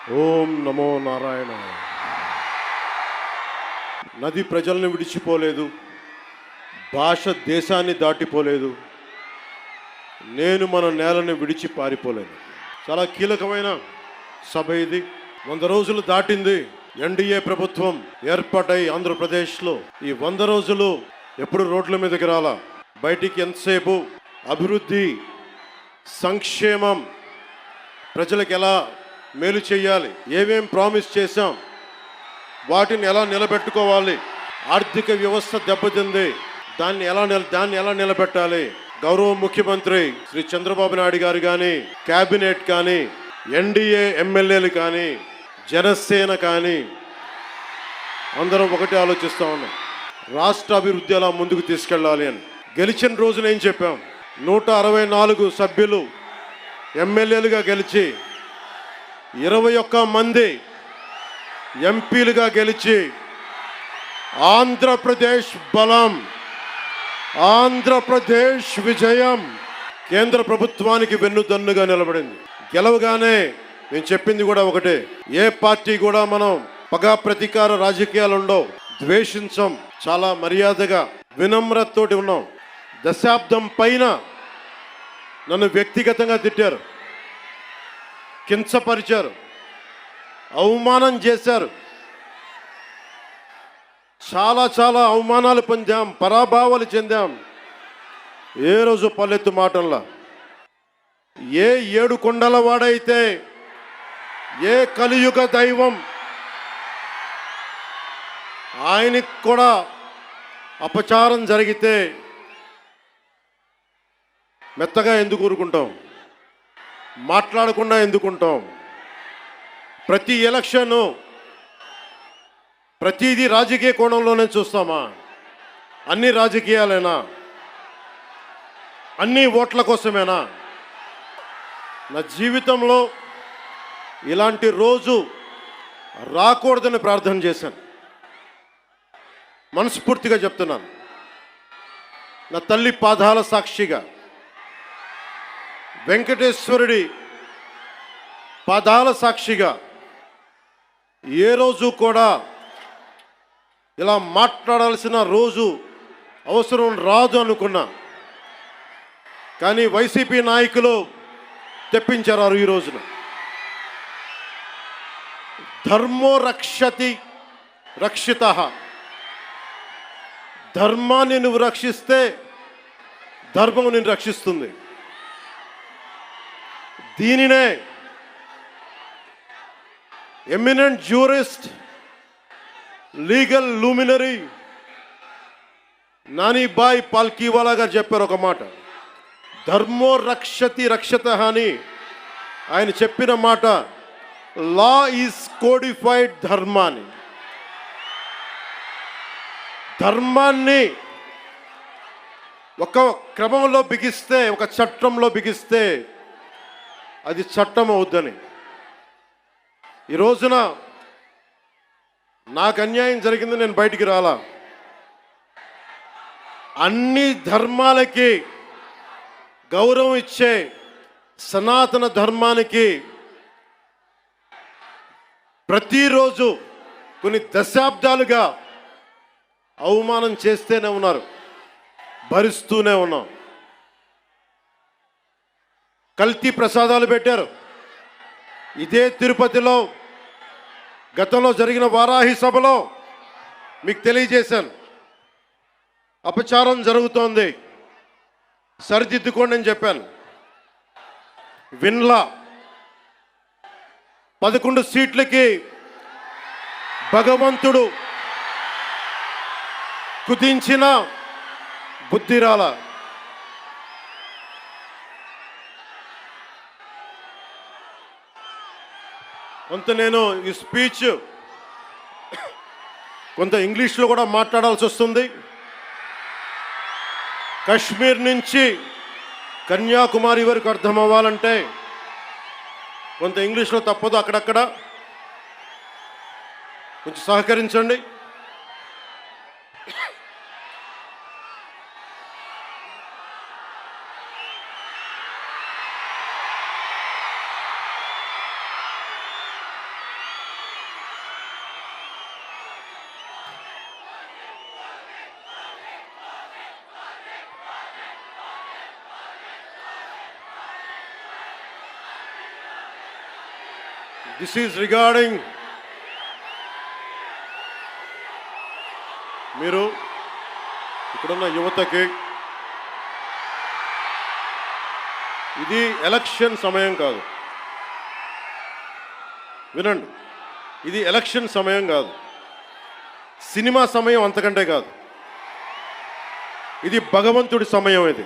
ఓం నమో నారాయణ. నది ప్రజల్ని విడిచిపోలేదు, భాష దేశాన్ని దాటిపోలేదు, నేను మన నేలని విడిచి పారిపోలేదు. చాలా కీలకమైన సభ ఇది. 100 రోజులు దాటింది ఎన్డీఏ ప్రభుత్వం ఏర్పాటై ఆంధ్రప్రదేశ్లో. ఈ 100 రోజులు ఎప్పుడు రోడ్ల మీదకి రాలా. బయటికి ఎంతసేపు అభివృద్ధి, సంక్షేమం, ప్రజలకు ఎలా మేలు చేయాలి, ఏమేం ప్రామిస్ చేశాం, వాటిని ఎలా నిలబెట్టుకోవాలి, ఆర్థిక వ్యవస్థ దెబ్బతింది, దాన్ని ఎలా నిలబెట్టాలి. గౌరవ ముఖ్యమంత్రి శ్రీ చంద్రబాబు నాయుడు గారు కానీ, క్యాబినెట్ కానీ, ఎన్డీఏ ఎమ్మెల్యేలు కానీ, జనసేన కానీ అందరం ఒకటే ఆలోచిస్తూ ఉన్నాం, రాష్ట్ర అభివృద్ధి ఎలా ముందుకు తీసుకెళ్ళాలి అని. గెలిచిన రోజున ఏం చెప్పాం? 164 సభ్యులు ఎమ్మెల్యేలుగా గెలిచి 21 మంది ఎంపీలుగా గెలిచి ఆంధ్రప్రదేశ్ బలం, ఆంధ్రప్రదేశ్ విజయం కేంద్ర ప్రభుత్వానికి వెన్నుదన్నుగా నిలబడింది. గెలవగానే నేను చెప్పింది కూడా ఒకటే, ఏ పార్టీ కూడా మనం పగా ప్రతీకార రాజకీయాలు ఉండవు, ద్వేషించం, చాలా మర్యాదగా వినమ్రతతోటి ఉన్నాం. దశాబ్దం పైన నన్ను వ్యక్తిగతంగా తిట్టారు, కించపరిచారు, అవమానం చేశారు, చాలా అవమానాలు పొందాం, పరాభావాలు చెందాం. ఏ రోజు పల్లెత్తు మాటల్లా. ఏ 7 కొండల వాడైతే, ఏ కలియుగ దైవం ఆయనకి కూడా అపచారం జరిగితే మెత్తగా ఎందుకు ఊరుకుంటాం, మాట్లాడకుండా ఎందుకుంటాం? ప్రతి ఎలక్షను ప్రతిదీ రాజకీయ కోణంలోనే చూస్తామా? అన్ని రాజకీయాలేనా? అన్ని ఓట్ల కోసమేనా? నా జీవితంలో ఇలాంటి రోజు రాకూడదని ప్రార్థన చేశాను. మనస్ఫూర్తిగా చెప్తున్నాను, నా తల్లి పాదాల సాక్షిగా, వెంకటేశ్వరుడి పాదాల సాక్షిగా ఏ రోజు కూడా ఇలా మాట్లాడాల్సిన రోజు, అవసరం రాదు అనుకున్నా. కానీ వైసీపీ నాయకులు తెప్పించారు ఈ రోజున. ధర్మో రక్షతి రక్షితః. ధర్మాన్ని నువ్వు రక్షిస్తే ధర్మం నిన్ను రక్షిస్తుంది. దీనినే eminent jurist, legal luminary Nanibhai Palkhivala గారు చెప్పారు ఒక మాట. ధర్మో రక్షతి రక్షతః అని ఆయన చెప్పిన మాట. లా ఈజ్ కోడిఫైడ్ ధర్మాన్ని. ధర్మాన్ని ఒక క్రమంలో బిగిస్తే, ఒక చట్టంలో బిగిస్తే అది చట్టం అవుద్దని. ఈ రోజున నాకు అన్యాయం జరిగింది, నేను బయటికి రాలా. అన్ని ధర్మాలకి గౌరవం ఇచ్చే సనాతన ధర్మానికి ప్రతిరోజు కొన్ని దశాబ్దాలుగా అవమానం చేస్తూనే ఉన్నారు, భరిస్తూనే ఉన్నాం. కల్తీ ప్రసాదాలు పెట్టారు. ఇదే తిరుపతిలో గతంలో జరిగిన వారాహి సభలో మీకు తెలియజేశాను, అపచారం జరుగుతోంది, సరిదిద్దుకోండి అని చెప్పాను. విన్లా. 11 సీట్లకి భగవంతుడు కుదించిన బుద్ధిరాల. కొంత నేను ఈ స్పీచ్ కొంత ఇంగ్లీష్లో కూడా మాట్లాడాల్సి వస్తుంది. కశ్మీర్ నుంచి కన్యాకుమారి వరకు అర్థం అవ్వాలంటే కొంత ఇంగ్లీష్లో తప్పదు, అక్కడక్కడ కొంచెం సహకరించండి. దిస్ ఈజ్ రిగార్డింగ్ మీరు ఇక్కడున్న యువతకి ఇది ఎలక్షన్ సమయం కాదు. వినండి, ఇది ఎలక్షన్ సమయం కాదు, సినిమా సమయం అంతకంటే కాదు. ఇది భగవంతుడి సమయం. ఇది